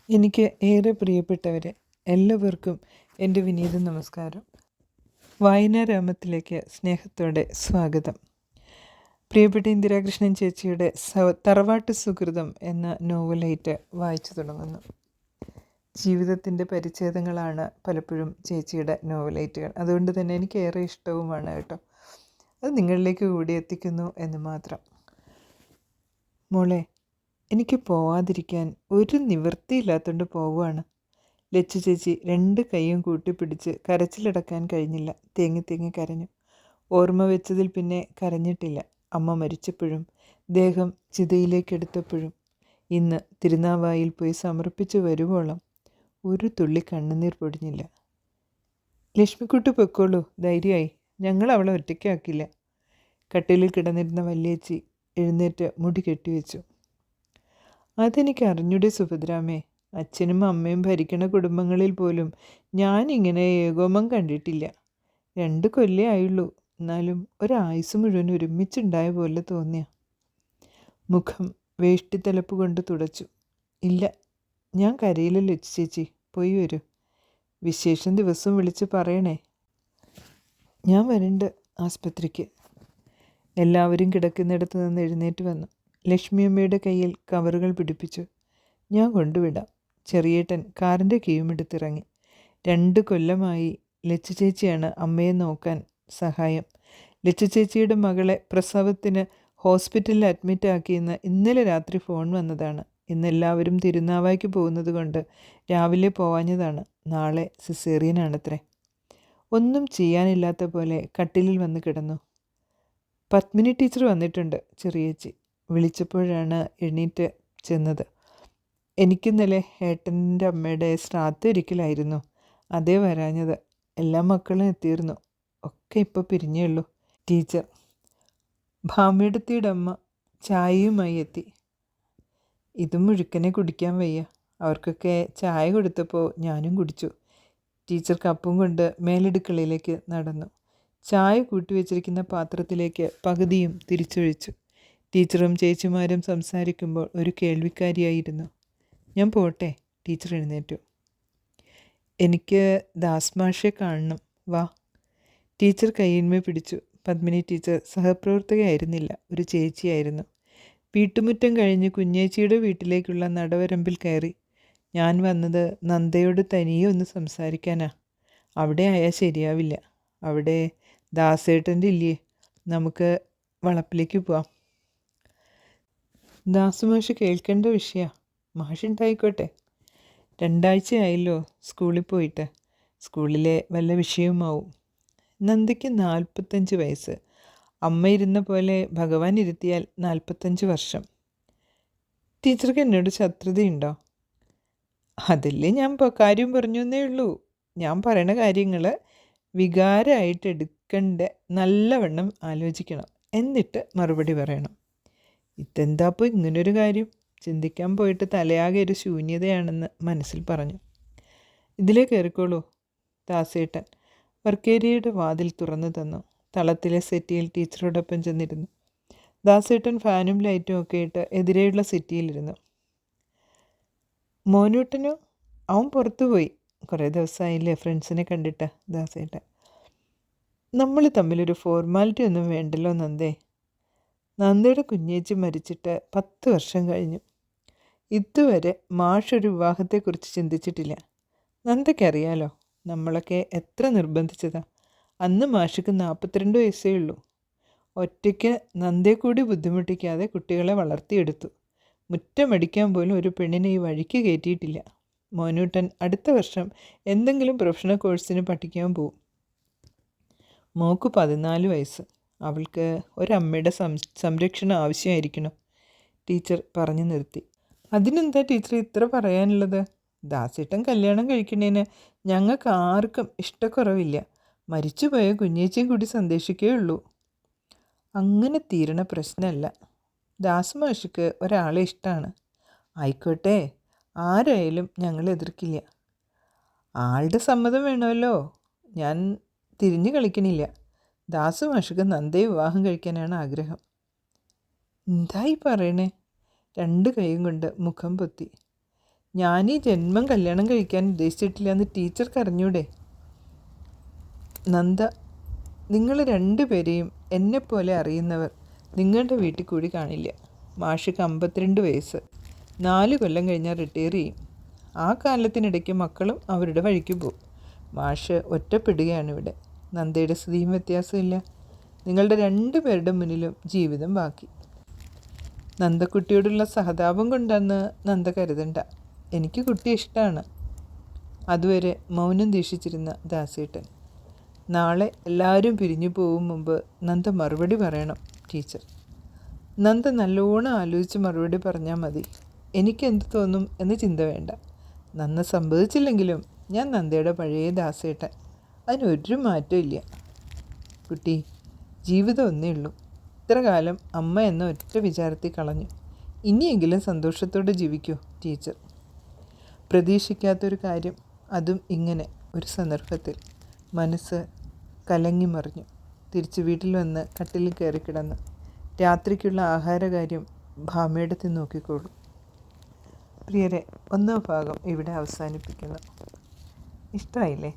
എനിക്ക് ഏറെ പ്രിയപ്പെട്ടവരെ, എല്ലാവർക്കും എൻ്റെ വിനീത നമസ്കാരം. വായനാരാമത്തിലേക്ക് സ്നേഹത്തോടെ സ്വാഗതം. പ്രിയപ്പെട്ട ഇന്ദിരാകൃഷ്ണൻ ചേച്ചിയുടെ തറവാട്ട് സുഹൃതം എന്ന നോവലായിട്ട് വായിച്ചു തുടങ്ങുന്നു. ജീവിതത്തിൻ്റെ പരിച്ഛേദങ്ങളാണ് പലപ്പോഴും ചേച്ചിയുടെ നോവലൈറ്റുകൾ. അതുകൊണ്ട് തന്നെ എനിക്ക് ഏറെ ഇഷ്ടവുമാണ് കേട്ടോ. അത് നിങ്ങളിലേക്ക് കൂടി എത്തിക്കുന്നു എന്ന് മാത്രം. മോളെ, എനിക്ക് പോവാതിരിക്കാൻ ഒരു നിവൃത്തിയില്ലാത്തതുകൊണ്ട് പോവുകയാണ്. ലച്ചു ചേച്ചി 2 കൈയും കൂട്ടിപ്പിടിച്ച് കരച്ചിലടക്കാൻ കഴിഞ്ഞില്ല. തേങ്ങി തേങ്ങി കരഞ്ഞു. ഓർമ്മ വെച്ചതിൽ പിന്നെ കരഞ്ഞിട്ടില്ല. അമ്മ മരിച്ചപ്പോഴും, ദേഹം ചിതയിലേക്കെടുത്തപ്പോഴും, ഇന്ന് തിരുനാവായിൽ പോയി സമർപ്പിച്ച് വരുവോളം ഒരു തുള്ളി കണ്ണുനീർ പൊടിഞ്ഞില്ല. ലക്ഷ്മിക്കുട്ടി പൊയ്ക്കോളൂ, ധൈര്യമായി, ഞങ്ങൾ അവളെ ഒറ്റയ്ക്കാക്കില്ല. കട്ടിലിൽ കിടന്നിരുന്ന വല്യേച്ചി എഴുന്നേറ്റ് മുടി കെട്ടിവെച്ചു. അതെനിക്ക് അറിഞ്ഞൂടെ സുഭദ്രാമേ, അച്ഛനും അമ്മയും ഭരിക്കണ കുടുംബങ്ങളിൽ പോലും ഞാനിങ്ങനെ ഏകോപം കണ്ടിട്ടില്ല. 2 കൊല്ലേ ആയുള്ളൂ, എന്നാലും ഒരായുസ് മുഴുവൻ ഒരുമിച്ചുണ്ടായ പോലെ തോന്നിയ. മുഖം വേഷ്ടിത്തലപ്പ് കൊണ്ട് തുടച്ചു. ഇല്ല, ഞാൻ കരയില്ല ലച്ചു ചേച്ചി, പോയി വരൂ. വിശേഷം ദിവസം വിളിച്ച് പറയണേ. ഞാൻ വരുന്നുണ്ട് ആസ്പത്രിക്ക്. എല്ലാവരും കിടക്കുന്നിടത്ത് നിന്ന് എഴുന്നേറ്റ് വന്നു. ലക്ഷ്മിയമ്മയുടെ കയ്യിൽ കവറുകൾ പിടിപ്പിച്ചു. ഞാൻ കൊണ്ടുവിടാം. ചെറിയേട്ടൻ കാറിൻ്റെ കീയുമെടുത്തിറങ്ങി. 2 കൊല്ലമായി ലച്ചു ചേച്ചിയാണ് അമ്മയെ നോക്കാൻ സഹായം. ലച്ചു ചേച്ചിയുടെ മകളെ പ്രസവത്തിന് ഹോസ്പിറ്റലിൽ അഡ്മിറ്റാക്കിയെന്ന് ഇന്നലെ രാത്രി ഫോൺ വന്നതാണ്. ഇന്നെല്ലാവരും തിരുനാവായ്ക്ക് പോകുന്നത് കൊണ്ട് രാവിലെ പോവാഞ്ഞതാണ്. നാളെ സിസേറിയനാണത്രേ. ഒന്നും ചെയ്യാനില്ലാത്ത പോലെ കട്ടിലിൽ വന്ന് കിടന്നു. പത്മിനി ടീച്ചർ വന്നിട്ടുണ്ട്, ചെറിയേച്ചി വിളിച്ചപ്പോഴാണ് എണീറ്റ് ചെന്നത്. എനിക്കിന്നലെ ഏട്ടൻ്റെ അമ്മയുടെ ശ്രാദ്ധം ഇരിക്കലായിരുന്നു, അതേ വരാഞ്ഞത്. എല്ലാ മക്കളും എത്തിയിരുന്നു, ഒക്കെ ഇപ്പോൾ പിരിഞ്ഞേ ഉള്ളൂ. ടീച്ചർ ഭാമയെടുത്തിയുടെ അമ്മ ചായയുമായി എത്തി. ഇതും മുഴുക്കനെ കുടിക്കാൻ വയ്യ. അവർക്കൊക്കെ ചായ കൊടുത്തപ്പോൾ ഞാനും കുടിച്ചു. ടീച്ചർ കപ്പും കൊണ്ട് മേലെടുക്കളയിലേക്ക് നടന്നു. ചായ കൂട്ടിവെച്ചിരിക്കുന്ന പാത്രത്തിലേക്ക് പകുതിയും തിരിച്ചൊഴിച്ചു. ടീച്ചറും ചേച്ചിമാരും സംസാരിക്കുമ്പോൾ ഒരു കേൾവിക്കാരിയായിരുന്നു. ഞാൻ പോട്ടെ. ടീച്ചർ എഴുന്നേറ്റു. എനിക്ക് ദാസ്മാഷെ കാണണം, വാ. ടീച്ചർ കയ്യിന്മേൽ പിടിച്ചു. പത്മിനി ടീച്ചർ സഹപ്രവർത്തകയായിരുന്നില്ല, ഒരു ചേച്ചിയായിരുന്നു. വീട്ടുമുറ്റം കഴിഞ്ഞ് കുഞ്ഞേച്ചിയുടെ വീട്ടിലേക്കുള്ള നടവരമ്പിൽ കയറി. ഞാൻ വന്നത് നന്ദയോട് തനിയെ ഒന്ന് സംസാരിക്കാനാ. അവിടെ ആയാൽ ശരിയാവില്ല. അവിടെ ദാസേട്ടൻ്റെ ഇല്ലേ, നമുക്ക് വളപ്പിലേക്ക് പോവാം. ദാസുമാഷ് കേൾക്കേണ്ട വിഷയമാണ്. മാഷുണ്ടായിക്കോട്ടെ. 2 ആഴ്ചയായല്ലോ സ്കൂളിൽ പോയിട്ട്. സ്കൂളിലെ വല്ല വിഷയവുമാവും. നന്ദയ്ക്ക് 45 വയസ്സ്. അമ്മ ഇരുന്ന പോലെ ഭഗവാൻ ഇരുത്തിയാൽ 45 വർഷം. ടീച്ചർക്ക് എന്നോട് ശത്രുതയുണ്ടോ? അതല്ലേ ഞാൻ കാര്യം പറഞ്ഞു എന്നേ ഉള്ളൂ. ഞാൻ പറയണ കാര്യങ്ങൾ വികാരമായിട്ട് എടുക്കണ്ട, നല്ലവണ്ണം ആലോചിക്കണം, എന്നിട്ട് മറുപടി പറയണം. ഇതെന്താപ്പോൾ ഇങ്ങനൊരു കാര്യം? ചിന്തിക്കാൻ പോയിട്ട് തലയാകെ ഒരു ശൂന്യതയാണെന്ന് മനസ്സിൽ പറഞ്ഞു. ഇതിലേ കയറിക്കോളൂ. ദാസേട്ടൻ വർക്കേരിയയുടെ വാതിൽ തുറന്നു തന്നു. തളത്തിലെ സെറ്റിയിൽ ടീച്ചറോടൊപ്പം ചെന്നിരുന്നു. ദാസേട്ടൻ ഫാനും ലൈറ്റും ഒക്കെ ഇട്ട് എതിരെയുള്ള സെറ്റിയിലിരുന്നു. മോനൂട്ടനോ? അവൻ പുറത്തുപോയി. കുറേ ദിവസമായില്ലേ ഫ്രണ്ട്സിനെ കണ്ടിട്ട്. ദാസേട്ടൻ, നമ്മൾ തമ്മിലൊരു ഫോർമാലിറ്റി ഒന്നും വേണ്ടല്ലോ നന്ദേ. നന്ദയുടെ കുഞ്ഞേച്ചി മരിച്ചിട്ട് 10 വർഷം കഴിഞ്ഞു. ഇതുവരെ മാഷൊരു വിവാഹത്തെക്കുറിച്ച് ചിന്തിച്ചിട്ടില്ല. നന്ദയ്ക്കറിയാലോ, നമ്മളൊക്കെ എത്ര നിർബന്ധിച്ചതാ. അന്ന് മാഷക്ക് 42 വയസ്സേ ഉള്ളൂ. ഒറ്റയ്ക്ക് നന്ദയെ കൂടി ബുദ്ധിമുട്ടിക്കാതെ കുട്ടികളെ വളർത്തിയെടുത്തു. മുറ്റമടിക്കാൻ പോലും ഒരു പെണ്ണിനെ ഈ വഴിക്ക് കയറ്റിയിട്ടില്ല. മോനൂട്ടൻ അടുത്ത വർഷം എന്തെങ്കിലും പ്രൊഫഷണൽ കോഴ്സിന് പഠിക്കാൻ പോവും. മോക്ക് 14 വയസ്സ്. അവൾക്ക് ഒരമ്മയുടെ സംരക്ഷണം ആവശ്യമായിരിക്കണം. ടീച്ചർ പറഞ്ഞു നിർത്തി. അതിനെന്താ ടീച്ചർ ഇത്ര പറയാനുള്ളത്? ദാസേട്ടൻ കല്യാണം കഴിക്കുന്നതിന് ഞങ്ങൾക്ക് ആർക്കും ഇഷ്ടക്കുറവില്ല. മരിച്ചുപോയ കുഞ്ഞേച്ചിയും കൂടി സന്ദേശിക്കേ ഉള്ളൂ. അങ്ങനെ തീരണ പ്രശ്നമല്ല. ദാസുമാഷിക്ക് ഒരാളെ ഇഷ്ടമാണ്. ആയിക്കോട്ടെ, ആരായാലും ഞങ്ങൾ എതിർക്കില്ല. ആളുടെ സമ്മതം വേണമല്ലോ. ഞാൻ തിരിഞ്ഞു കളിക്കണില്ല. ദാസുമാഷിക്ക് നന്ദയെ വിവാഹം കഴിക്കാനാണ് ആഗ്രഹം. എന്തായി പറയണേ? 2 കൈയും കൊണ്ട് മുഖം പൊത്തി. ഞാനീ ജന്മം കല്യാണം കഴിക്കാൻ ഉദ്ദേശിച്ചിട്ടില്ല എന്ന് ടീച്ചർക്ക് അറിഞ്ഞൂടെ? നന്ദ, നിങ്ങൾ രണ്ടുപേരെയും എന്നെപ്പോലെ അറിയുന്നവർ നിങ്ങളുടെ വീട്ടിൽ കൂടി കാണില്ല. മാഷിക്ക് 52 വയസ്സ്, 4 കൊല്ലം കഴിഞ്ഞാൽ റിട്ടയർ ചെയ്യും. ആ കാലത്തിനിടയ്ക്ക് മക്കളും അവരുടെ വഴിക്ക് പോകും. മാഷ് ഒറ്റപ്പെടുകയാണ് ഇവിടെ. നന്ദയുടെ സ്ഥിതിയും വ്യത്യാസമില്ല. നിങ്ങളുടെ 2 പേരുടെ മുന്നിലും ജീവിതം ബാക്കി. നന്ദക്കുട്ടിയോടുള്ള സഹതാപം കൊണ്ടെന്ന് നന്ദ കരുതണ്ട. എനിക്ക് കുട്ടി ഇഷ്ടമാണ്. അതുവരെ മൗനം ദീക്ഷിച്ചിരുന്ന ദാസേട്ടൻ. നാളെ എല്ലാവരും പിരിഞ്ഞു പോകും മുമ്പ് നന്ദ മറുപടി പറയണം ടീച്ചർ. നന്ദ നല്ലോണം ആലോചിച്ച് മറുപടി പറഞ്ഞാൽ മതി. എനിക്കെന്ത് തോന്നും എന്ന് ചിന്ത വേണ്ട. നന്ദ സംഭവിച്ചില്ലെങ്കിലും ഞാൻ നന്ദയുടെ പഴയ ദാസേട്ടൻ. അതിനൊരു മാറ്റവും ഇല്ല. കുട്ടി, ജീവിതം ഒന്നേ ഉള്ളൂ. ഇത്ര കാലം അമ്മ എന്ന ഒറ്റ വിചാരത്തിൽ കളഞ്ഞു. ഇനിയെങ്കിലും സന്തോഷത്തോടെ ജീവിക്കൂ ടീച്ചർ. പ്രതീക്ഷിക്കാത്തൊരു കാര്യം, അതും ഇങ്ങനെ ഒരു സന്ദർഭത്തിൽ. മനസ്സ് കലങ്ങി മറിഞ്ഞു. തിരിച്ച് വീട്ടിൽ വന്ന് കട്ടിലിൽ കയറി കിടന്നു. രാത്രിക്കുള്ള ആഹാരകാര്യം ഭാമയെടുത്ത് നോക്കിക്കോളൂ. പ്രിയരെ, 1ാം ഭാഗം ഇവിടെ അവസാനിപ്പിക്കുന്നു. ഇഷ്ടമായില്ലേ?